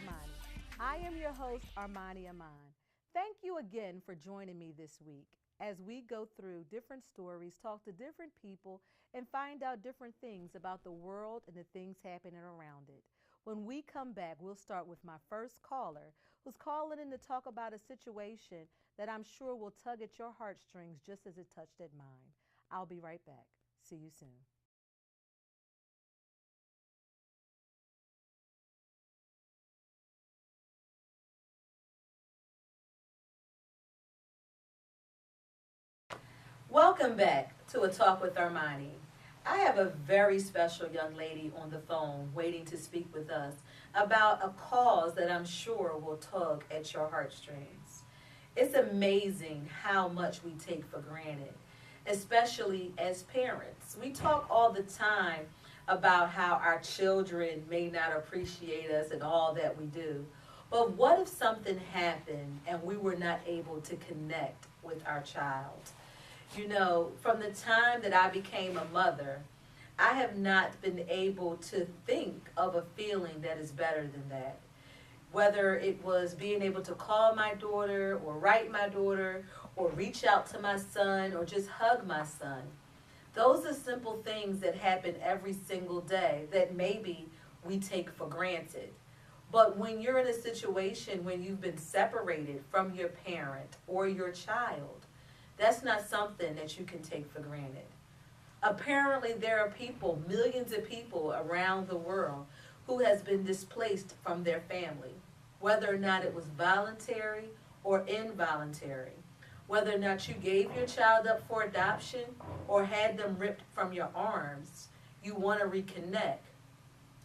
Armani. I am your host, Armani Iman. Thank you again for joining me this week as we go through different stories, talk to different people, and find out different things about the world and the things happening around it. When we come back, we'll start with my first caller who's calling in to talk about a situation that I'm sure will tug at your heartstrings just as it touched at mine. I'll be right back. See you soon. Welcome back to A Talk with Armani. I have a very special young lady on the phone waiting to speak with us about a cause that I'm sure will tug at your heartstrings. It's amazing how much we take for granted, especially as parents. We talk all the time about how our children may not appreciate us and all that we do. But what if something happened and we were not able to connect with our child? You know, from the time that I became a mother, I have not been able to think of a feeling that is better than that. Whether it was being able to call my daughter or write my daughter or reach out to my son or just hug my son. Those are simple things that happen every single day that maybe we take for granted. But when you're in a situation when you've been separated from your parent or your child, that's not something that you can take for granted. Apparently, there are people, millions of people around the world, who has been displaced from their family, whether or not it was voluntary or involuntary, whether or not you gave your child up for adoption or had them ripped from your arms, you want to reconnect.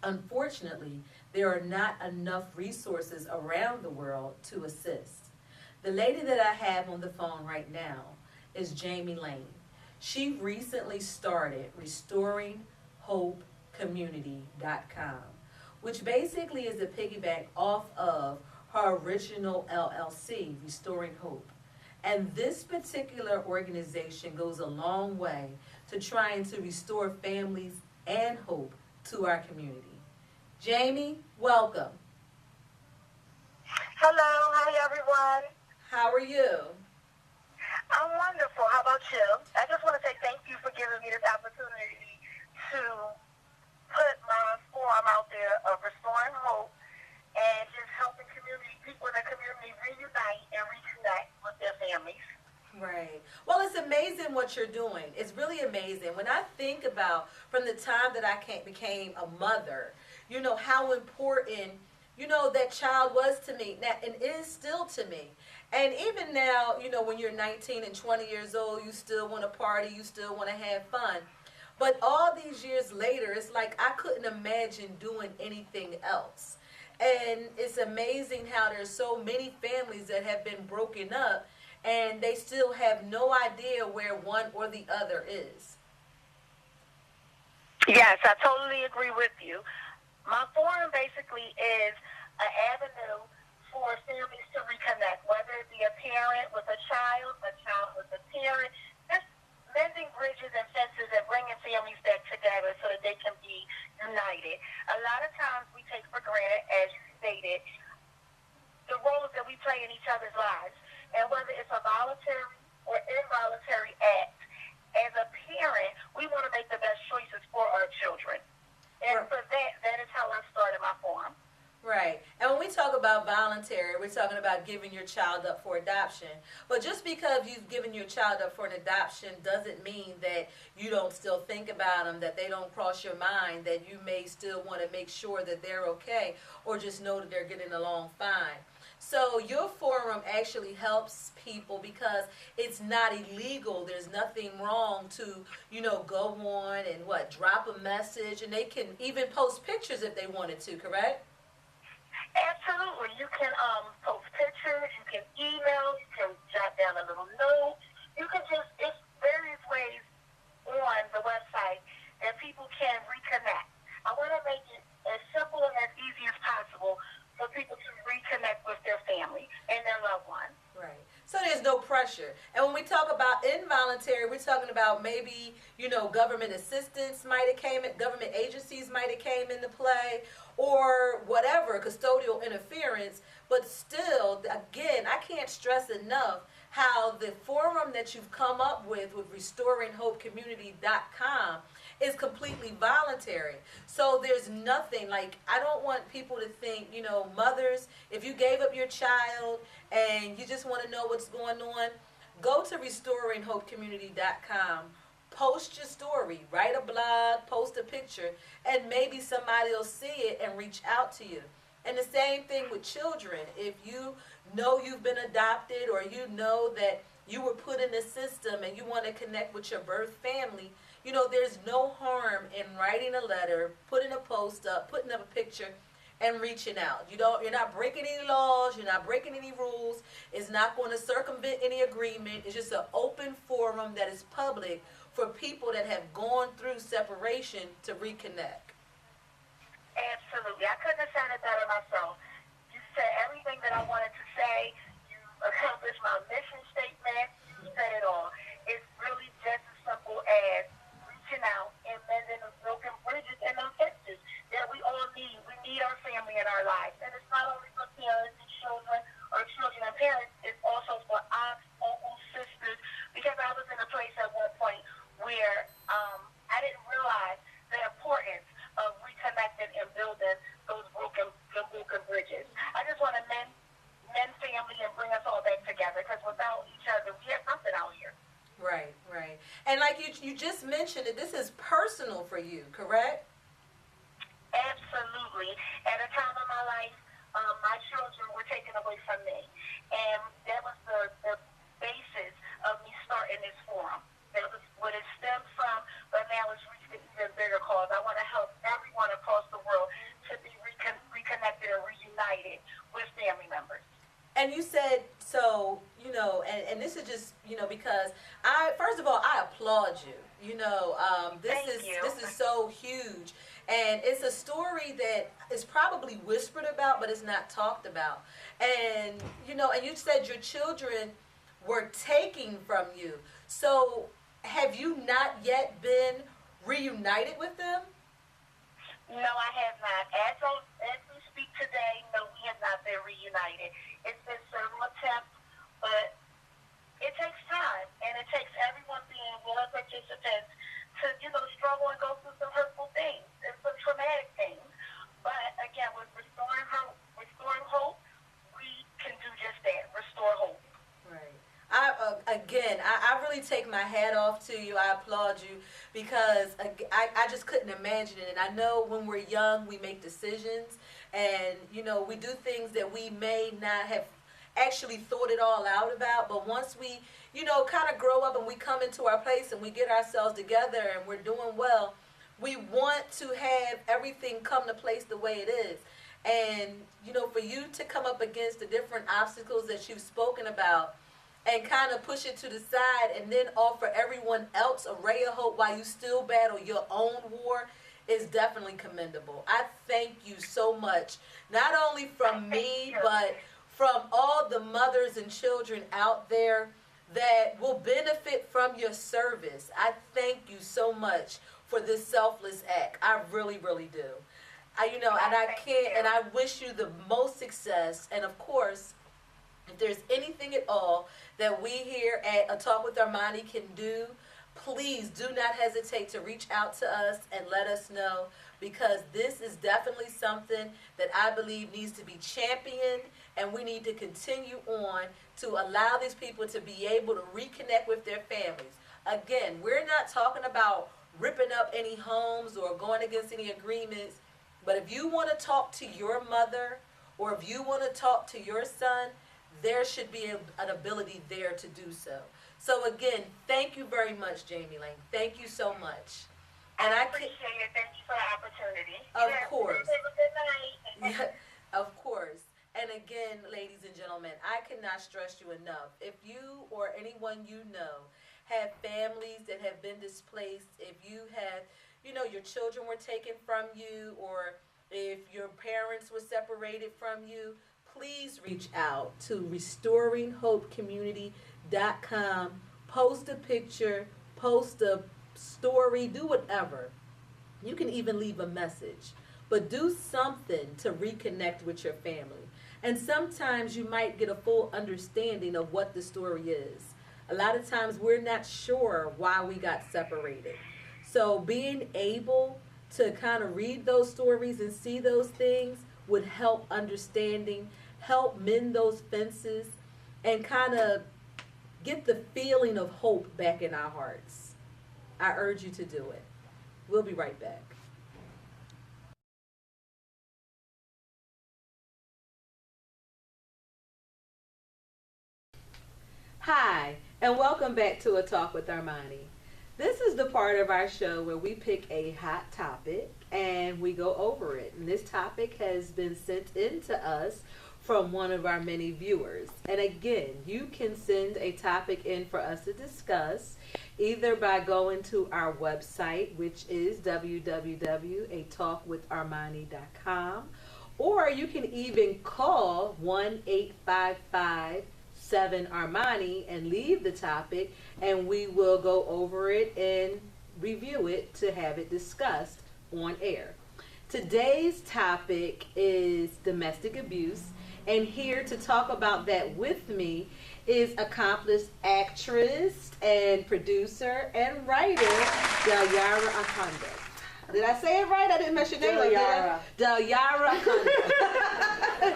Unfortunately, there are not enough resources around the world to assist. The lady that I have on the phone right now is Jamie Lane. She recently started RestoringHopeCommunity.com, which basically is a piggyback off of her original LLC, Restoring Hope. And this particular organization goes a long way to trying to restore families and hope to our community. Jamie, welcome. Hello, hi everyone. How are you? I'm wonderful. How about you? I just want to say thank you for giving me this opportunity to put my forum out there of restoring hope and just helping community people in the community reunite and reconnect with their families. Right. Well, it's amazing what you're doing. It's really amazing. When I think about from the time that became a mother, you know, how important, you know, that child was to me now, and is still to me. And even now, you know, when you're 19 and 20 years old, you still want to party, you still want to have fun. But all these years later, it's like I couldn't imagine doing anything else. And it's amazing how there's so many families that have been broken up and they still have no idea where one or the other is. Yes, I totally agree with you. My forum basically is an avenue for families to reconnect, whether it be a parent with a child with a parent, just mending bridges and fences and bringing families back together so that they can be united. A lot of times we take for granted, as you stated, the roles that we play in each other's lives. And whether it's a voluntary or involuntary act, as a parent, we want to make the best choices for our children. And for that is how I started my forum. Right. And when we talk about voluntary, we're talking about giving your child up for adoption. But just because you've given your child up for an adoption doesn't mean that you don't still think about them, that they don't cross your mind, that you may still want to make sure that they're okay or just know that they're getting along fine. So your forum actually helps people because it's not illegal. There's nothing wrong to, you know, go on and drop a message, and they can even post pictures if they wanted to, correct? Absolutely. You can post pictures, you can email, you can jot down a little note. You can it's various ways on the website that people can reconnect. I want to make it as simple and as easy as possible for people to reconnect with their family and their loved ones. Right. So there's no pressure. And when we talk about involuntary, voluntary. We're talking about maybe, government assistance might have came in, government agencies might have came into play, or whatever, custodial interference. But still, again, I can't stress enough how the forum that you've come up with restoringhopecommunity.com, is completely voluntary. So there's nothing, like, I don't want people to think, mothers, if you gave up your child and you just want to know what's going on, go to restoringhopecommunity.com, post your story, write a blog, post a picture, and maybe somebody will see it and reach out to you. And the same thing with children. If you know you've been adopted, or you know that you were put in the system and you want to connect with your birth family, there's no harm in writing a letter, putting a post up, putting up a picture, and reaching out. You're not breaking any laws, you're not breaking any rules. It's not going to circumvent any agreement. It's just an open forum that is public for people that have gone through separation to reconnect. Absolutely. I couldn't have said it better myself. You said everything that I wanted to say. You accomplished my mission statement. You said it all. It's really just as simple as reaching out and mending the broken bridges and those fences that we all need. We need our family in our lives. And it's not only for parents and children, or children and parents. It's also for aunts, uncles, sisters. Because I was in a place at one point where I didn't realize the importance of reconnecting and building those broken bridges. I just want to mend family and bring us all back together, because without each other, we have nothing out here. Right, right. And like you just mentioned it, this is personal for you, correct? Absolutely. At a time in my life, my children were taken away from me. And that was the basis of me starting this forum. That was what it stemmed from, but now it's reached an even bigger cause. I want to help everyone across the world to be reconnected and reunited with family members. And you said, so, and this is just, because first of all, I applaud you. This is so huge. And it's a story that is probably whispered about, but it's not talked about. And, and you said your children were taken from you. So have you not yet been reunited with them? No, I have not. As we speak today, no, we have not been reunited. It's been several attempts, but it takes time, and it takes everyone being willing participants to, struggle and go through some hurtful things and some traumatic things. But again, with restoring hope, we can do just that, restore hope. Right. I really take my hat off to you. I applaud you, because I just couldn't imagine it. And I know when we're young, we make decisions, and, we do things that we may not have actually thought it all out about. But once we, kind of grow up and we come into our place and we get ourselves together and we're doing well, we want to have everything come to place the way it is. And, for you to come up against the different obstacles that you've spoken about, and kind of push it to the side, and then offer everyone else a ray of hope while you still battle your own war, is definitely commendable. I thank you so much, not only from me, but from all the mothers and children out there that will benefit from your service. I thank you so much for this selfless act. I really, really do. And I wish you the most success. And of course, if there's anything at all that we here at A Talk with Armani can do, please do not hesitate to reach out to us and let us know, because this is definitely something that I believe needs to be championed, and we need to continue on to allow these people to be able to reconnect with their families. Again, we're not talking about ripping up any homes or going against any agreements, but if you want to talk to your mother, or if you want to talk to your son, there should be an ability there to do so. So again, thank you very much, Jamie Lang. Thank you so much. And I appreciate it. Thank you for the opportunity. Of course. Good night. Yeah, of course. And again, ladies and gentlemen, I cannot stress you enough. If you or anyone you know have families that have been displaced, if you have, your children were taken from you, or if your parents were separated from you, please reach out to restoringhopecommunity.com, Post a picture, post a story, do whatever. You can even leave a message, but do something to reconnect with your family. And sometimes you might get a full understanding of what the story is. A lot of times we're not sure why we got separated. So being able to kind of read those stories and see those things would help understanding, help mend those fences, and kind of get the feeling of hope back in our hearts. I urge you to do it. We'll be right back. Hi, and welcome back to A Talk with Armani. This is the part of our show where we pick a hot topic and we go over it. And this topic has been sent in to us from one of our many viewers. And again, you can send a topic in for us to discuss either by going to our website, which is www.atalkwitharmani.com, or you can even call 1-855-7-ARMANI and leave the topic, and we will go over it and review it to have it discussed on air. Today's topic is domestic abuse, and here to talk about that with me is accomplished actress and producer and writer Dalyara Akanda. Did I say it right? I didn't mention your name. Dalyara Akanda.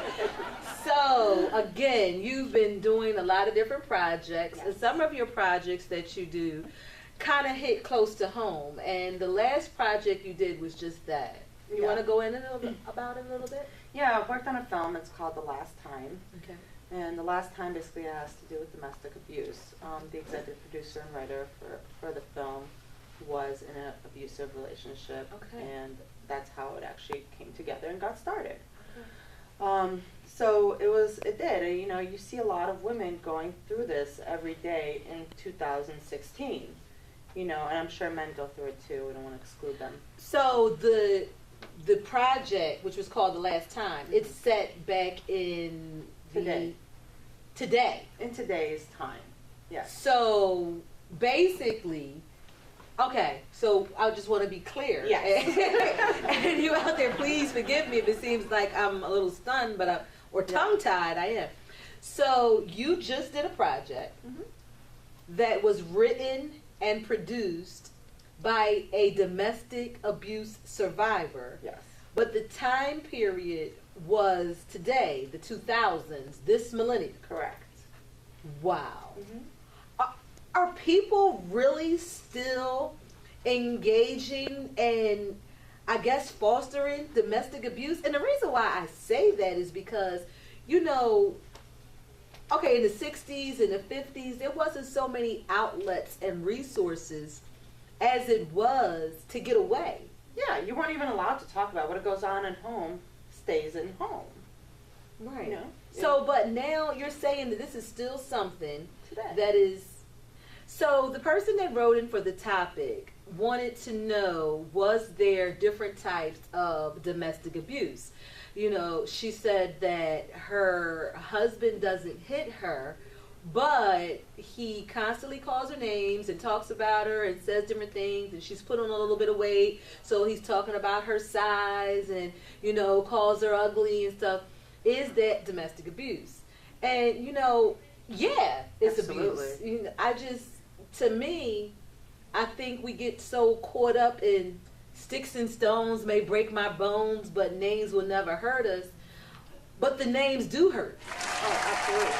So, again, you've been doing a lot of different projects, and some of your projects that you do kind of hit close to home, and the last project you did was just that. You want to go in a little bit about it a little bit? Yeah, I've worked on a film. It's called The Last Time. Okay. And The Last Time basically has to do with domestic abuse. The executive producer and writer for the film was in an abusive relationship. Okay. And that's how it actually came together and got started. Okay. So it did. You know, you see a lot of women going through this every day in 2016. You know, and I'm sure men go through it too. We don't want to exclude them. So the project, which was called The Last Time, it's set back in Today. In today's time, yes. So basically, okay, so I just want to be clear. Yes. And you out there, please forgive me if it seems like I'm a little stunned, or tongue-tied, I am. So you just did a project that was written and produced by a domestic abuse survivor. Yes. But the time period was today, the 2000s, this millennium. Correct. Wow. Are people really still engaging and, I guess, fostering domestic abuse? And the reason why I say that is because, you know, okay, in the 60s and the 50s, there wasn't so many outlets and resources as it was to get away. Yeah, you weren't even allowed to talk about what goes on at home stays in home. Right. You know? So, but now you're saying that this is still something Today. that is. So the person that wrote in for the topic wanted to know, was there different types of domestic abuse? You know, she said that her husband doesn't hit her, but he constantly calls her names and talks about her and says different things, and she's put on a little bit of weight, so he's talking about her size and, you know, calls her ugly and stuff. Is that domestic abuse? And, you know, yeah, it's Absolutely. abuse. You know, to me, I think we get so caught up in sticks and stones may break my bones, but names will never hurt us. But the names do hurt. Oh, absolutely.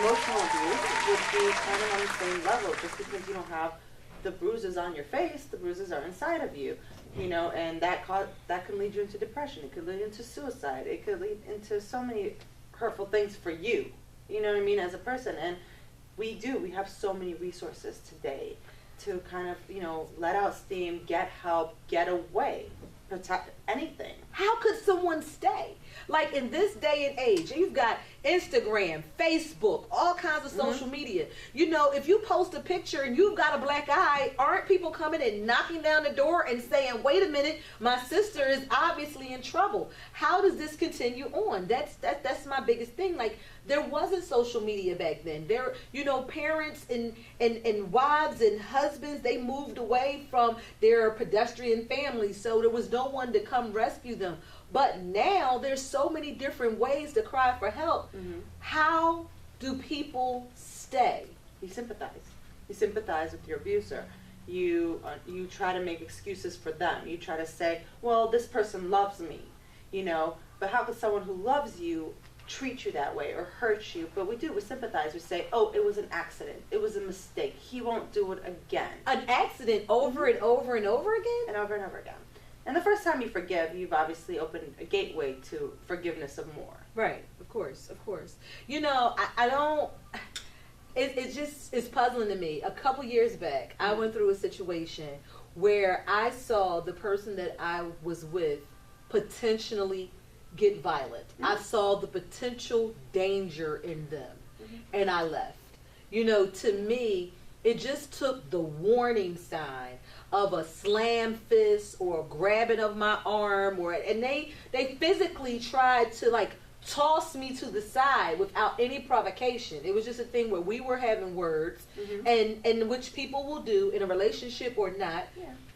Emotional abuse would be kind of on the same level. Just because you don't have the bruises on your face, the bruises are inside of you. You know, and that can lead you into depression. It could lead into suicide. It could lead into so many hurtful things for you. You know what I mean, as a person. And we have so many resources today to kind of, you know, let out steam, get help, get away. protect anything. How could someone stay? Like in this day and age, you've got Instagram, Facebook, all kinds of social media. You know, if you post a picture and you've got a black eye, aren't people coming and knocking down the door and saying, wait a minute, my sister is obviously in trouble. How does this continue on? That's my biggest thing. Like, there wasn't social media back then. There, you know, parents and wives and husbands, they moved away from their pedestrian families, so there was no one to come rescue them. But now there's so many different ways to cry for help. How do people stay? You sympathize. You sympathize with your abuser. You try to make excuses for them. You try to say, well, this person loves me, you know, but how could someone who loves you treat you that way or hurt you? But we sympathize. We say, oh, it was an accident. It was a mistake. He won't do it again. An accident over and over and over again? And over again. And the first time you forgive, you've obviously opened a gateway to forgiveness of more. Right, of course. You know, I don't, it's puzzling to me. A couple years back, I went through a situation where I saw the person that I was with potentially get violent. I saw the potential danger in them, and I left. You know, to me, it just took the warning sign of a slam fist or a grabbing of my arm, and they physically tried to like toss me to the side without any provocation. It was just a thing where we were having words, and which people will do in a relationship or not.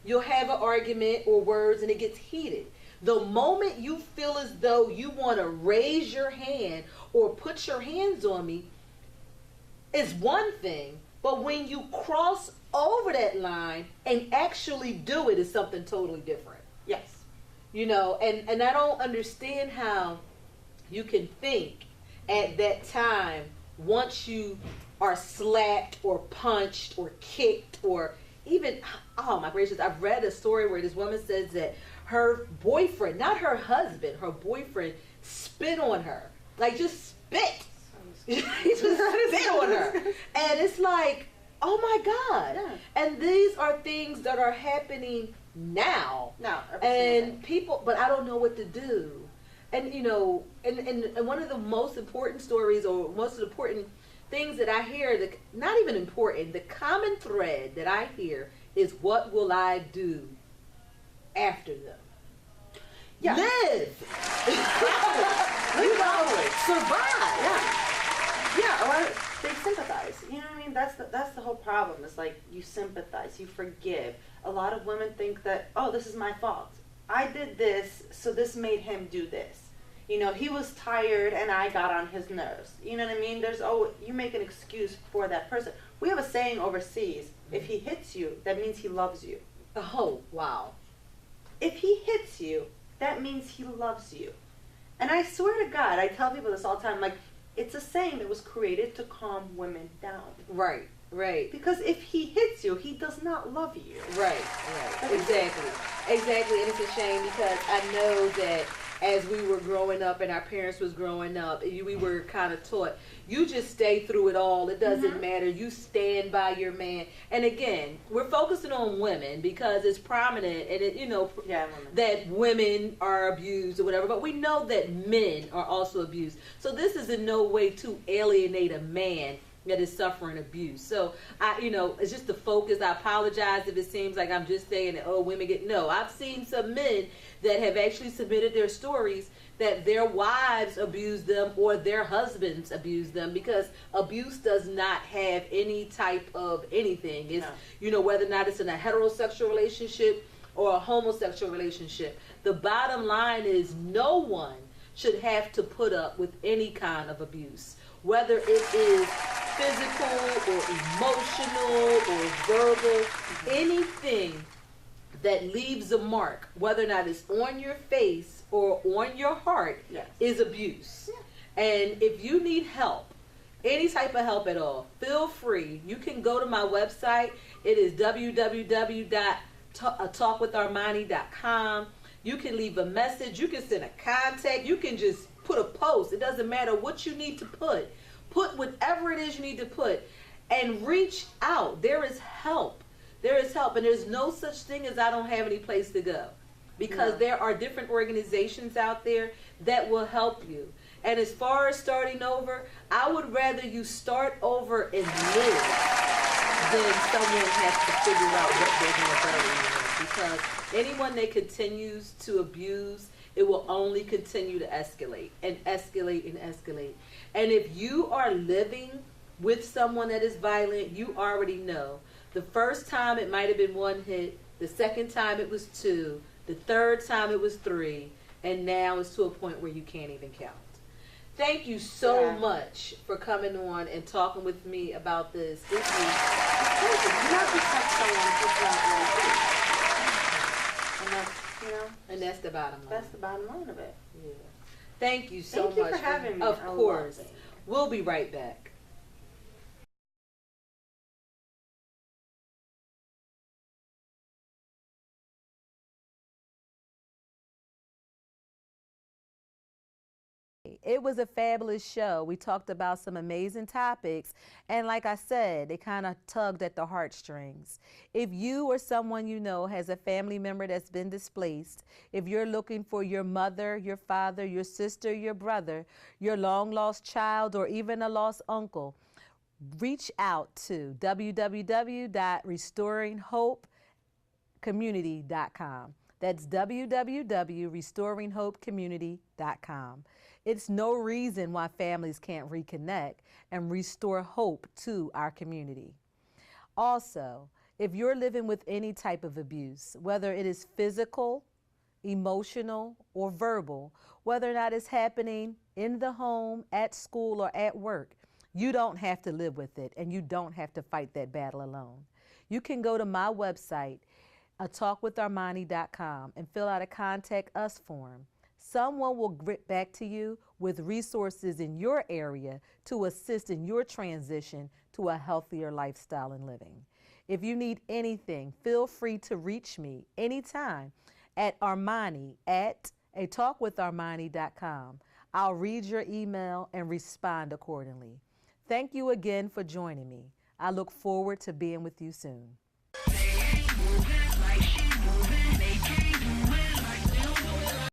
You'll have an argument or words, and it gets heated. The moment you feel as though you want to raise your hand or put your hands on me is one thing, but when you cross over that line and actually do it is something totally different. Yes. You know, and I don't understand how you can think at that time, once you are slapped or punched or kicked or even, oh my gracious, I've read a story where this woman says that her boyfriend, not her husband, her boyfriend spit on her. Like, just spit. He just spit on her. And it's like, oh my God. Yeah. And these are things that are happening now. And people, but I don't know what to do. And, you know, and one of the most important stories or most important things that I hear, not even important, the common thread that I hear is, what will I do after them? Yeah. Live. Survive. Yeah, or they sympathize. You know what I mean? That's the whole problem. It's like, you sympathize, you forgive. A lot of women think that, oh, this is my fault. I did this, so this made him do this. You know, he was tired and I got on his nerves. You know what I mean? You make an excuse for that person. We have a saying overseas, if he hits you, that means he loves you. Oh, wow. If he hits you, that means he loves you. And I swear to God, I tell people this all the time, like, it's a saying that was created to calm women down. Right. Because if he hits you, he does not love you. Right. Exactly. And it's a shame because I know that as we were growing up and our parents was growing up, we were kind of taught, you just stay through it all. It doesn't matter. You stand by your man. And again, we're focusing on women because it's prominent and it, you know, that women are abused or whatever. But we know that men are also abused. So this is in no way to alienate a man that is suffering abuse. So it's just the focus. I apologize if it seems like I'm just saying that, oh, women get, no. I've seen some men that have actually submitted their stories that their wives abuse them or their husbands abuse them, because abuse does not have any type of anything. It's, whether or not it's in a heterosexual relationship or a homosexual relationship. The bottom line is no one should have to put up with any kind of abuse, whether it is physical or emotional or verbal, anything that leaves a mark, whether or not it's on your face or on your heart, is abuse. And if you need help, any type of help at all, feel free. You can go to my website. It is www.talkwitharmani.com. You can leave a message. You can send a contact. You can just put a post. It doesn't matter what you need to put. Put whatever it is you need to put and reach out. There is help. There is help, and there's no such thing as I don't have any place to go. because No. there are different organizations out there that will help you. And as far as starting over, I would rather you start over and live than someone has to figure out what they're going to bury you in. Because anyone that continues to abuse, it will only continue to escalate and escalate and escalate. And if you are living with someone that is violent, you already know. The first time it might have been 1 hit, the second time it was 2, the third time it was 3, and now it's to a point where you can't even count. Thank you so much for coming on and talking with me about this. This is Listen, do not protect someone who's not like you. And that's, you know, and that's the bottom line. that's the bottom line of it. Yeah. Thank you so Thank you much for having me. Of I love course. it. We'll be right back. It was a fabulous show. We talked about some amazing topics. And like I said, it kind of tugged at the heartstrings. If you or someone you know has a family member that's been displaced, if you're looking for your mother, your father, your sister, your brother, your long lost child, or even a lost uncle, reach out to www.restoringhopecommunity.com. That's www.restoringhopecommunity.com. It's no reason why families can't reconnect and restore hope to our community. Also, if you're living with any type of abuse, whether it is physical, emotional, or verbal, whether or not it's happening in the home, at school, or at work, you don't have to live with it, and you don't have to fight that battle alone. You can go to my website, atalkwitharmani.com, and fill out a contact us form. Someone will get back to you with resources in your area to assist in your transition to a healthier lifestyle and living. If you need anything, feel free to reach me anytime at Armani at atalkwitharmani.com. I'll read your email and respond accordingly. Thank you again for joining me. I look forward to being with you soon.